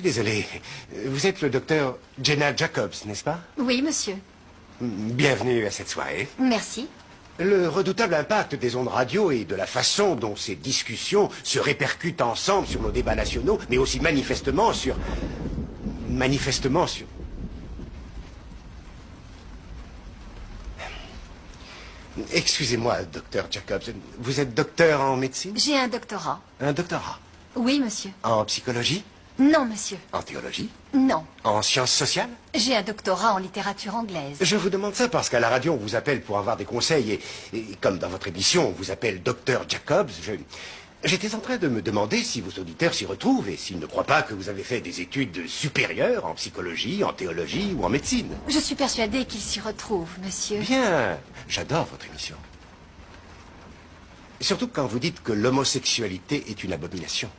Désolé, vous êtes le docteur Jenna Jacobs, n'est-ce pas? Oui, monsieur. Bienvenue à cette soirée. Merci. Le redoutable impact des ondes radio et de la façon dont ces discussions se répercutent ensemble sur nos débats nationaux, mais aussi manifestement sur... Excusez-moi, docteur Jacobs, vous êtes docteur en médecine? J'ai un doctorat. Un doctorat? Oui, monsieur. En psychologie? Non, monsieur. En théologie? Non. En sciences sociales? J'ai un doctorat en littérature anglaise. Je vous demande ça parce qu'à la radio, on vous appelle pour avoir des conseils et comme dans votre émission, on vous appelle docteur Jacobs, j'étais en train de me demander si vos auditeurs s'y retrouvent et s'ils ne croient pas que vous avez fait des études supérieures en psychologie, en théologie ou en médecine. Je suis persuadée qu'ils s'y retrouvent, monsieur. Bien, j'adore votre émission. Surtout quand vous dites que l'homosexualité est une abomination.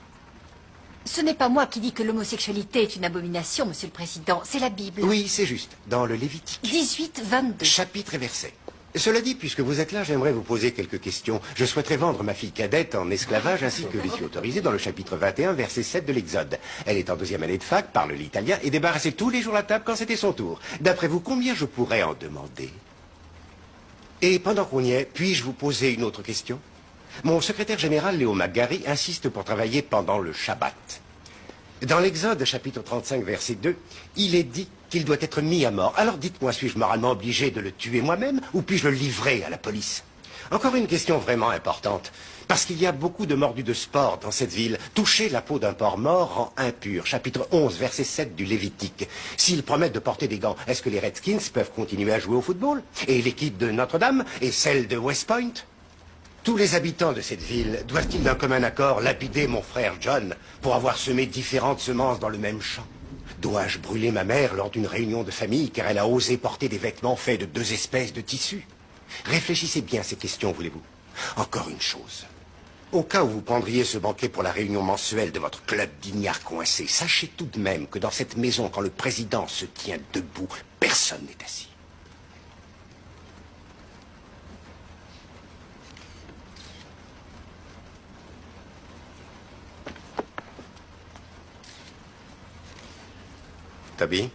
Ce n'est pas moi qui dis que l'homosexualité est une abomination, monsieur le président. C'est la Bible. Oui, c'est juste. Dans le Lévitique. 18, 22. Chapitre et verset. Cela dit, puisque vous êtes là, j'aimerais vous poser quelques questions. Je souhaiterais vendre ma fille cadette en esclavage ainsi que je suis autorisé dans le chapitre 21, verset 7 de l'Exode. Elle est en 2e année de fac, parle l'italien et débarrassait tous les jours la table quand c'était son tour. D'après vous, combien je pourrais en demander? Et pendant qu'on y est, puis-je vous poser une autre question? Mon secrétaire général, Léo McGarry, insiste pour travailler pendant le Shabbat. Dans l'Exode, chapitre 35, verset 2, il est dit qu'il doit être mis à mort. Alors dites-moi, suis-je moralement obligé de le tuer moi-même ou puis-je le livrer à la police? Encore une question vraiment importante. Parce qu'il y a beaucoup de mordus de sport dans cette ville. Toucher la peau d'un porc mort rend impur. Chapitre 11, verset 7 du Lévitique. S'ils promettent de porter des gants, est-ce que les Redskins peuvent continuer à jouer au football? Et l'équipe de Notre-Dame? Et celle de West Point? Tous les habitants de cette ville doivent-ils d'un commun accord lapider mon frère John pour avoir semé différentes semences dans le même champ? Dois-je brûler ma mère lors d'une réunion de famille car elle a osé porter des vêtements faits de 2 espèces de tissus? Réfléchissez bien à ces questions, voulez-vous. Encore une chose. Au cas où vous prendriez ce banquet pour la réunion mensuelle de votre club d'ignards coincés, sachez tout de même que dans cette maison, quand le président se tient debout, personne n'est assis. Toby?